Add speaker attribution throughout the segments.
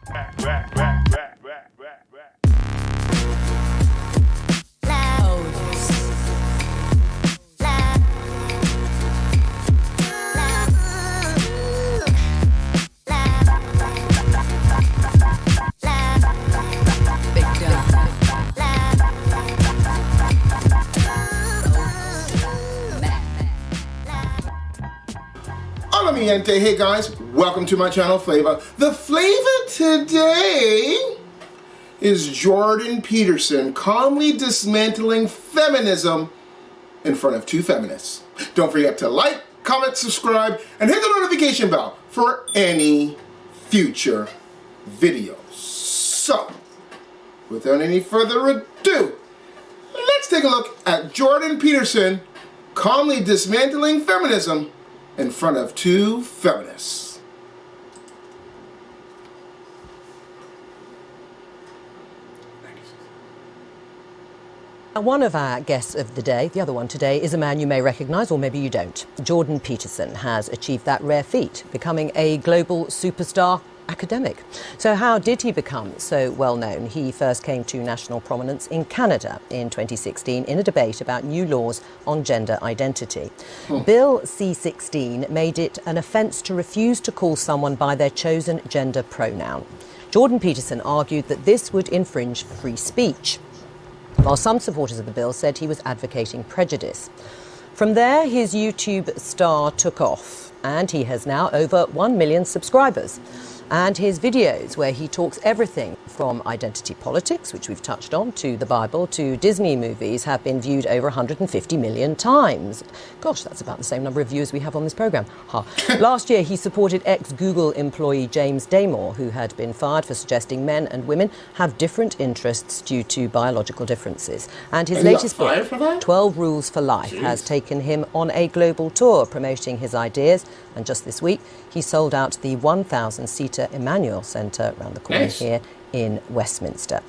Speaker 1: Hola mi gente, hey guys, welcome to my channel Phlava. The Phlava today is Jordan Peterson calmly dismantling feminism in front of two feminists. Don't forget to like, comment, subscribe, and hit the notification bell for any future videos. So, without any further ado, let's take a look at Jordan Peterson calmly dismantling feminism in front of two feminists.
Speaker 2: One of our guests of the day, the other one today, is a man you may recognise, or maybe you don't. Jordan Peterson has achieved that rare feat, becoming a global superstar academic. So how did he become so well known? He first came to national prominence in Canada in 2016 in a debate about new laws on gender identity. Bill C-16 made it an offence to refuse to call someone by their chosen gender pronoun. Jordan Peterson argued that this would infringe free speech, while some supporters of the bill said he was advocating prejudice. From there, his YouTube star took off, and he has now over 1 million subscribers. And his videos, where he talks everything from identity politics, which we've touched on, to the Bible, to Disney movies, have been viewed over 150 million times. Gosh, that's about the same number of viewers we have on this programme. Last year, he supported ex-Google employee James Damore, who had been fired for suggesting men and women have different interests due to biological differences. And his latest book, 12 Rules for Life, has taken him on a global tour promoting his ideas. And just this week, he sold out the 1,000-seater Emmanuel Centre around the corner here in Westminster.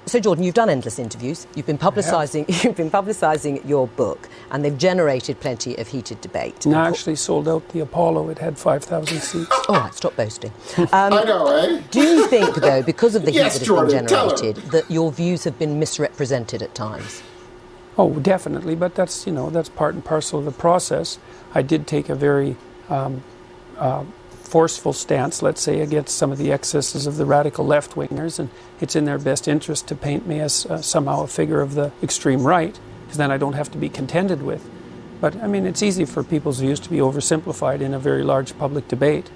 Speaker 2: So, Jordan, you've done endless interviews. You've been publicising your book, and they've generated plenty of heated debate.
Speaker 3: No, I actually sold out the Apollo. It had 5,000 seats.
Speaker 2: All right, stop boasting.
Speaker 1: I know, eh?
Speaker 2: Do you think, though, because of the heat that has been generated, that your views have been misrepresented at times?
Speaker 3: Oh, definitely, but that's, that's part and parcel of the process. I did take a very forceful stance, let's say, against some of the excesses of the radical left-wingers, and it's in their best interest to paint me as somehow a figure of the extreme right, because then I don't have to be contended with. But, I mean, it's easy for people's views to be oversimplified in a very large public debate.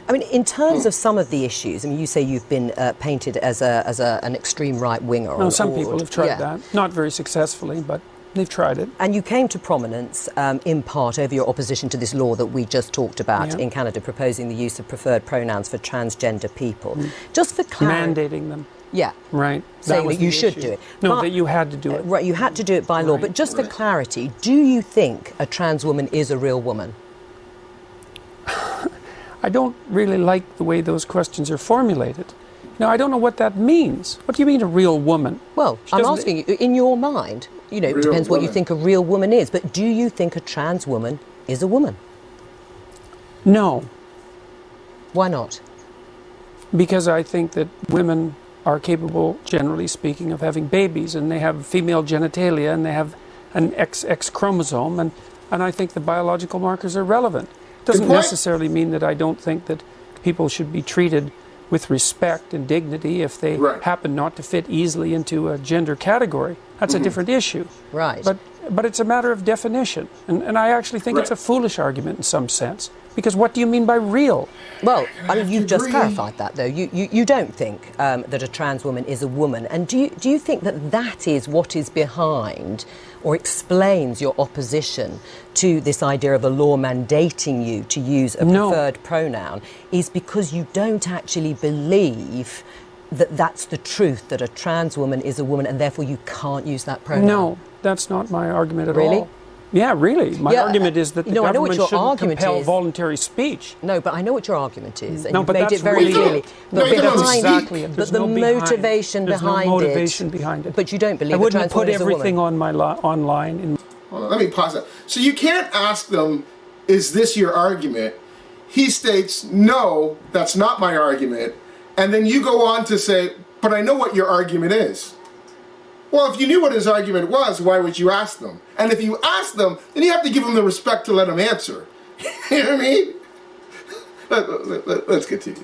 Speaker 2: I mean, in terms of some of the issues, I mean, you say you've been painted as an extreme right-winger.
Speaker 3: No, some people have tried that. Not very successfully, but they've tried it.
Speaker 2: And you came to prominence in part over your opposition to this law that we just talked about in Canada, proposing the use of preferred pronouns for transgender people. Just for clarity.
Speaker 3: Mandating them.
Speaker 2: Yeah.
Speaker 3: Right.
Speaker 2: Saying that you should do it.
Speaker 3: No,
Speaker 2: but,
Speaker 3: that you had to do it.
Speaker 2: Right, you had to do it by law. But just for clarity, do you think a trans woman is a real woman?
Speaker 3: I don't really like the way those questions are formulated. Now, I don't know what that means. What do you mean a real woman?
Speaker 2: Well, I'm asking you, in your mind, it depends what you think a real woman is, but do you think a trans woman is a woman?
Speaker 3: No.
Speaker 2: Why not?
Speaker 3: Because I think that women are capable, generally speaking, of having babies, and they have female genitalia, and they have an XX chromosome, and I think the biological markers are relevant. Doesn't necessarily mean that I don't think that people should be treated with respect and dignity if they happen not to fit easily into a gender category. That's a different issue.
Speaker 2: Right.
Speaker 3: But it's a matter of definition. And I actually think it's a foolish argument in some sense. Because what do you mean by real?
Speaker 2: Well, I mean, you've just clarified that, though. You don't think that a trans woman is a woman. And do you think that that is what is behind or explains your opposition to this idea of a law mandating you to use a preferred pronoun, is because you don't actually believe that that's the truth, that a trans woman is a woman and therefore you can't use that pronoun?
Speaker 3: No, that's not my argument at all.
Speaker 2: Really?
Speaker 3: Yeah, really. My argument is that the government shouldn't compel voluntary speech.
Speaker 2: No, but I know what your argument is. And
Speaker 3: no,
Speaker 2: you've
Speaker 3: but
Speaker 2: made
Speaker 3: that's
Speaker 2: it very clearly. But
Speaker 3: the
Speaker 2: motivation
Speaker 3: behind it.
Speaker 2: But you don't believe
Speaker 3: I wouldn't
Speaker 2: a trans woman is a woman.
Speaker 3: put everything on my online.
Speaker 1: Hold on, let me pause that. So you can't ask them, is this your argument? He states, no, that's not my argument. And then you go on to say, but I know what your argument is. Well, if you knew what his argument was, why would you ask them? And if you ask them, then you have to give them the respect to let them answer. You know what I mean? Let's continue.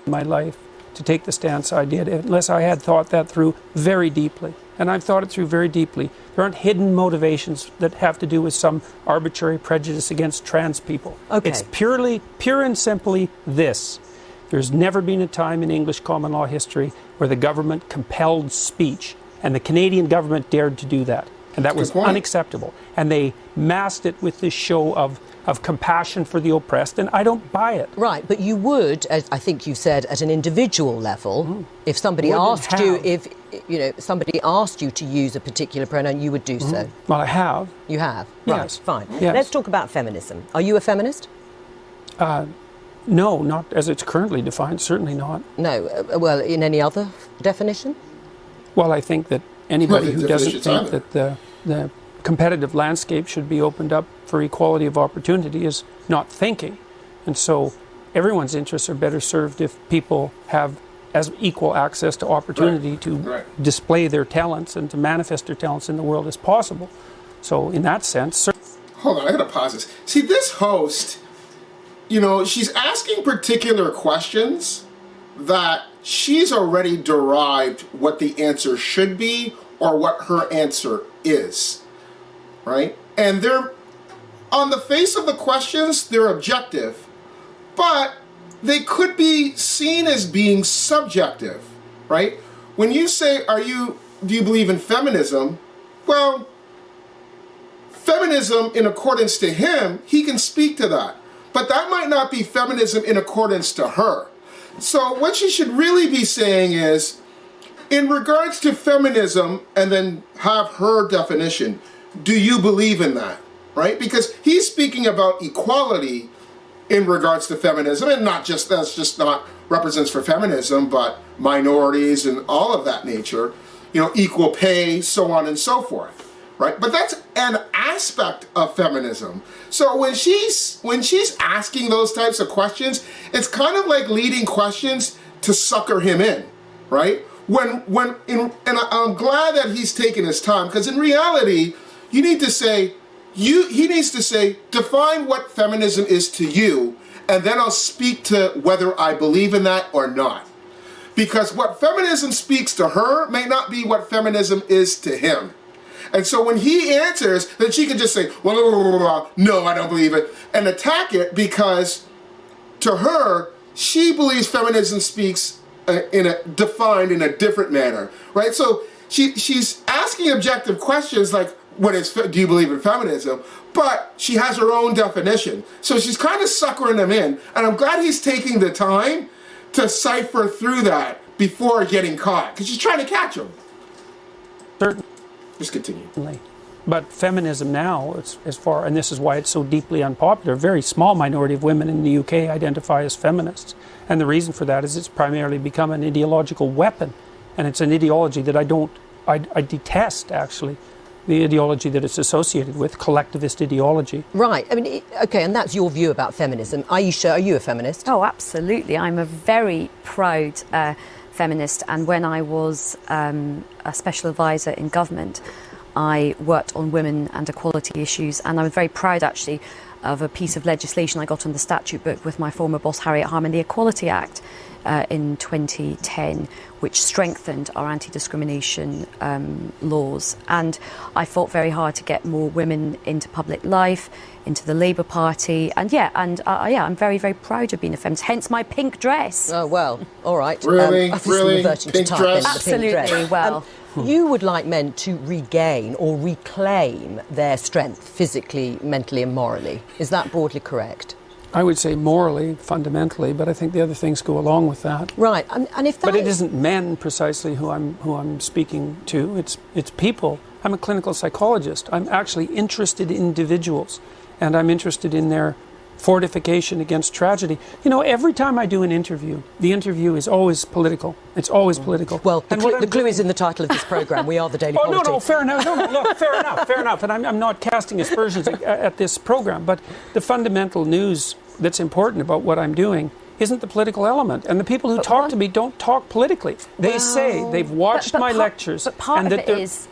Speaker 3: My life to take the stance I did, unless I had thought that through very deeply. And I've thought it through very deeply. There aren't hidden motivations that have to do with some arbitrary prejudice against trans people.
Speaker 2: Okay.
Speaker 3: It's pure and simply this. There's never been a time in English common law history where the government compelled speech, and the Canadian government dared to do that. And that was unacceptable. And they masked it with this show of compassion for the oppressed, and I don't buy it.
Speaker 2: Right, but you would, as I think you said, at an individual level, if somebody asked you, if somebody asked you to use a particular pronoun, you would do so.
Speaker 3: Well, I have.
Speaker 2: You have?
Speaker 3: Yes.
Speaker 2: Right, fine.
Speaker 3: Yes.
Speaker 2: Let's talk about feminism. Are you a feminist?
Speaker 3: No, not as it's currently defined, certainly not.
Speaker 2: No, well, in any other definition?
Speaker 3: Well, I think that anybody who doesn't think
Speaker 1: either.
Speaker 3: that the competitive landscape should be opened up for equality of opportunity is not thinking. And so everyone's interests are better served if people have as equal access to opportunity to display their talents and to manifest their talents in the world as possible. So in that sense...
Speaker 1: Hold on, I gotta pause this. See, this host, she's asking particular questions that she's already derived what the answer should be or what her answer is, right? And they're, on the face of the questions, they're objective, but they could be seen as being subjective, right? When you say, do you believe in feminism? Well, feminism in accordance to him, he can speak to that. But that might not be feminism in accordance to her. So what she should really be saying is, in regards to feminism, and then have her definition, do you believe in that, right? Because he's speaking about equality in regards to feminism, and that's just not represents for feminism, but minorities and all of that nature, equal pay, so on and so forth, right? But that's an aspect of feminism. So when she's asking those types of questions, it's kind of like leading questions to sucker him in, right? And I'm glad that he's taken his time, because in reality, he needs to say, define what feminism is to you, and then I'll speak to whether I believe in that or not. Because what feminism speaks to her may not be what feminism is to him. And so when he answers, then she can just say, well, no, I don't believe it, and attack it, because to her, she believes feminism speaks defined in a different manner, right? So she's asking objective questions like, do you believe in feminism? But she has her own definition. So she's kind of suckering him in, and I'm glad he's taking the time to cipher through that before getting caught, because she's trying to catch him.
Speaker 3: Certainly.
Speaker 1: Just continue.
Speaker 3: But feminism now, and this is why it's so deeply unpopular, a very small minority of women in the UK identify as feminists. And the reason for that is it's primarily become an ideological weapon. And it's an ideology that I detest, actually, the ideology that it's associated with, collectivist ideology.
Speaker 2: Right. I mean, okay, and that's your view about feminism. Aisha, are you a feminist?
Speaker 4: Oh, absolutely. I'm a very proud feminist. And when I was a special advisor in government, I worked on women and equality issues, and I was very proud, actually, of a piece of legislation I got on the statute book with my former boss, Harriet Harman, the Equality Act in 2010, which strengthened our anti-discrimination laws. And I fought very hard to get more women into public life, into the Labour Party, and I'm very, very proud of being a feminist, hence my pink dress.
Speaker 2: Oh, well, all right.
Speaker 1: Really?
Speaker 2: Reverting
Speaker 1: Pink
Speaker 2: to type
Speaker 1: dress?
Speaker 2: then, the pink dress.
Speaker 4: Absolutely, well...
Speaker 2: You would like men to regain or reclaim their strength physically, mentally and morally. Is that broadly correct?
Speaker 3: I would say morally, fundamentally, but I think the other things go along with that.
Speaker 2: Right, and if that
Speaker 3: But it isn't men precisely who I'm speaking to. It's people. I'm a clinical psychologist. I'm actually interested in individuals, and I'm interested in their fortification against tragedy. Every time I do an interview, the interview is always political. It's always political.
Speaker 2: Well, the clue is in the title of this programme. We are the Daily Politics.
Speaker 3: No, fair enough. No, fair enough. And I'm not casting aspersions at this programme, but the fundamental news that's important about what I'm doing isn't the political element. And the people who talk to me don't talk politically. They say they've watched my lectures.
Speaker 4: But part
Speaker 3: and
Speaker 4: of it is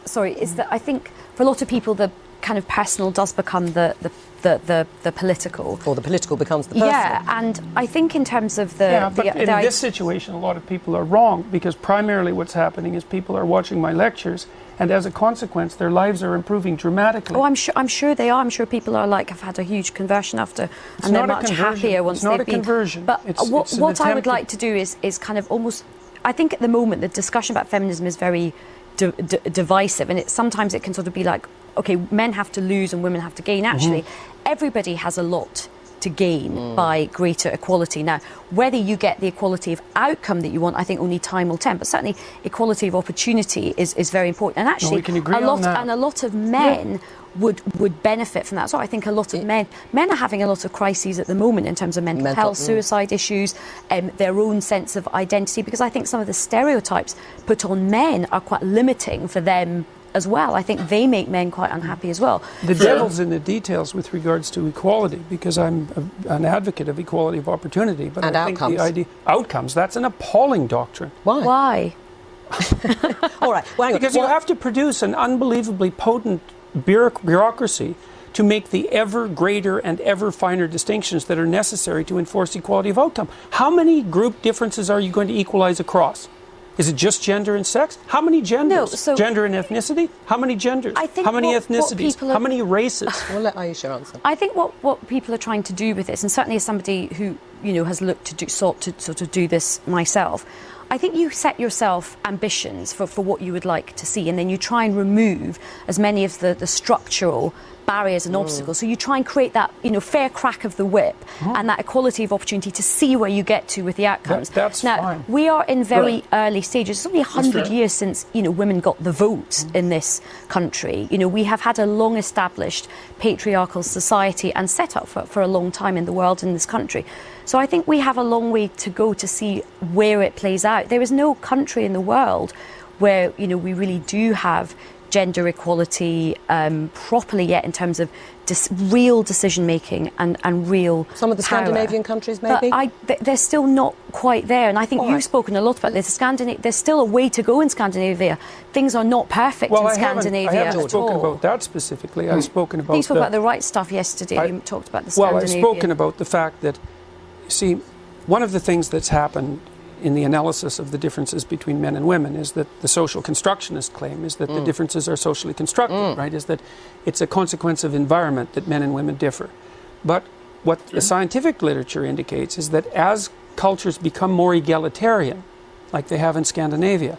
Speaker 4: that I think for a lot of people the kind of personal does become the political.
Speaker 2: Or the political becomes the personal.
Speaker 4: Yeah, and I think in terms of the...
Speaker 3: Yeah, but in this situation, a lot of people are wrong, because primarily what's happening is people are watching my lectures, and as a consequence, their lives are improving dramatically.
Speaker 4: Oh, I'm sure they are. I'm sure people are have had a huge conversion after, and they're much happier once they've been.
Speaker 3: It's not a conversion.
Speaker 4: But what I would like to do is kind of almost... I think at the moment the discussion about feminism is very divisive, and sometimes it can sort of be like, okay, men have to lose and women have to gain. Actually, everybody has a lot to gain by greater equality. Now, whether you get the equality of outcome that you want, I think only time will tell. But certainly, equality of opportunity is very important. And actually,
Speaker 3: we can agree on that.
Speaker 4: And a lot of men would benefit from that. So I think a lot of men are having a lot of crises at the moment in terms of mental health, suicide issues, their own sense of identity, because I think some of the stereotypes put on men are quite limiting for them as well. I think they make men quite unhappy as well.
Speaker 3: The devil's in the details with regards to equality, because I'm an advocate of equality of opportunity. But
Speaker 2: and
Speaker 3: I think the idea outcomes, that's an appalling doctrine.
Speaker 4: Why?
Speaker 2: All right. Well,
Speaker 3: because you have to produce an unbelievably potent bureaucracy to make the ever greater and ever finer distinctions that are necessary to enforce equality of outcome. How many group differences are you going to equalize across? Is it just gender and sex? How many genders?
Speaker 4: No, so
Speaker 3: gender and ethnicity? How many genders?
Speaker 4: I think
Speaker 3: how many ethnicities? How many races?
Speaker 2: We'll let Aisha answer.
Speaker 4: I think what people are trying to do with this, and certainly as somebody who has sought to sort of do this myself, I think you set yourself ambitions for what you would like to see, and then you try and remove as many of the structural barriers and obstacles. So you try and create that fair crack of the whip and that equality of opportunity to see where you get to with the outcomes.
Speaker 3: That's
Speaker 4: now,
Speaker 3: fine.
Speaker 4: we are in very early stages. It's only 100 years since women got the vote in this country. We have had a long established patriarchal society and set up for a long time in the world, in this country. So I think we have a long way to go to see where it plays out. There is no country in the world where we really do have gender equality properly yet in terms of real decision making and real
Speaker 2: some of the
Speaker 4: power.
Speaker 2: Scandinavian countries maybe,
Speaker 4: but they're still not quite there, and I think you've spoken a lot about this. There's still a way to go in Scandinavia. Things are not perfect in Scandinavia.
Speaker 3: I haven't spoken about that specifically. I've spoken about
Speaker 4: you spoke about the right stuff yesterday. You talked about the Scandinavian.
Speaker 3: Well, I've spoken about the fact that, see, one of the things that's happened in the analysis of the differences between men and women is that the social constructionist claim is that the differences are socially constructed, right? Is that it's a consequence of environment that men and women differ. But what the scientific literature indicates is that as cultures become more egalitarian, like they have in Scandinavia,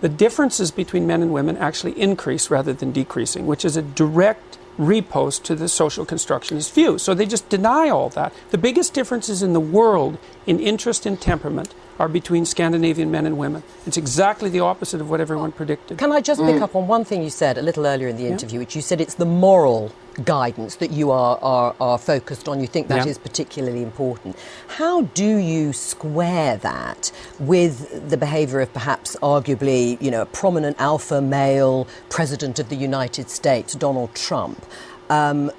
Speaker 3: the differences between men and women actually increase rather than decreasing, which is a direct repost to the social constructionist view. So they just deny all that. The biggest differences in the world in interest and temperament are between Scandinavian men and women. It's exactly the opposite of what everyone predicted.
Speaker 2: Can I just pick up on one thing you said a little earlier in the interview, which you said it's the moral guidance that you are focused on. You think that is particularly important. How do you square that with the behaviour of perhaps arguably, a prominent alpha male president of the United States, Donald Trump?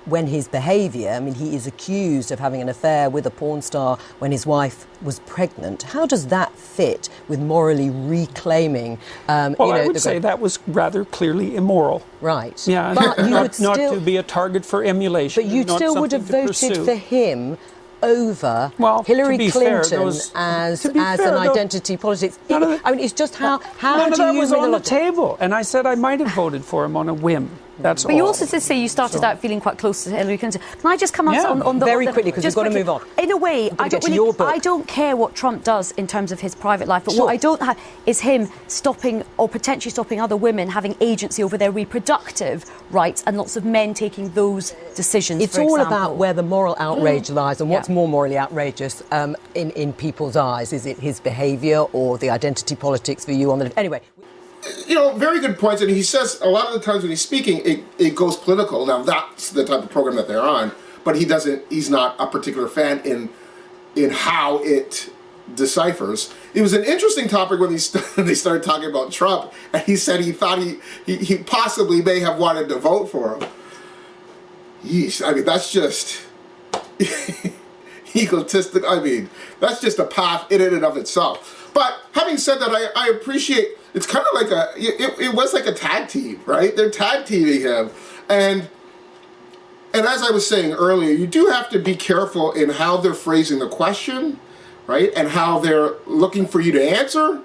Speaker 2: When his behaviour, he is accused of having an affair with a porn star when his wife was pregnant. How does that fit with morally reclaiming?
Speaker 3: I would say that was rather clearly immoral.
Speaker 2: Right.
Speaker 3: Yeah,
Speaker 2: but you would
Speaker 3: not to be a target for emulation.
Speaker 2: But you still would have voted for him over Hillary Clinton as an identity politics. It's just how
Speaker 3: none
Speaker 2: do
Speaker 3: of that
Speaker 2: you
Speaker 3: was on the table, and I said I might have voted for him on a whim. That's
Speaker 4: but you also did say you started out feeling quite close to Hillary Clinton. Can I just come on the
Speaker 2: very quickly, because we've got to move on.
Speaker 4: In a way, I don't care what Trump does in terms of his private life, but what I don't have is him stopping or potentially stopping other women having agency over their reproductive rights, and lots of men taking those decisions.
Speaker 2: It's all about where the moral outrage lies, and what's more morally outrageous in people's eyes. Is it his behaviour or the identity politics for you on the... Anyway...
Speaker 1: very good points, and he says a lot of the times when he's speaking, it goes political. Now, that's the type of program that they're on, but he's not a particular fan in how it deciphers. It was an interesting topic when they started talking about Trump, and he said he thought he possibly may have wanted to vote for him. Yeesh, that's just... egotistic. I mean, that's just a path in and of itself. But having said that, I appreciate, it's kind of like it was like a tag team, right? They're tag teaming him. And as I was saying earlier, you do have to be careful in how they're phrasing the question, right? And how they're looking for you to answer,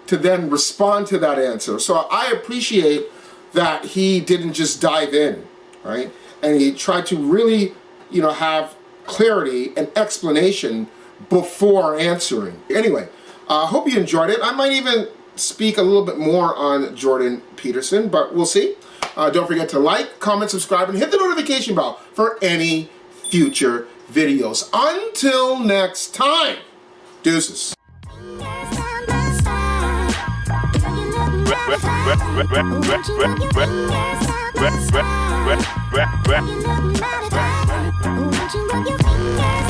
Speaker 1: to then respond to that answer. So I appreciate that he didn't just dive in, right? And he tried to really, have clarity and explanation before answering. Anyway, I hope you enjoyed it. I might even speak a little bit more on Jordan Peterson, but we'll see. Don't forget to like, comment, subscribe, and hit the notification bell for any future videos. Until next time, deuces.
Speaker 5: Won't you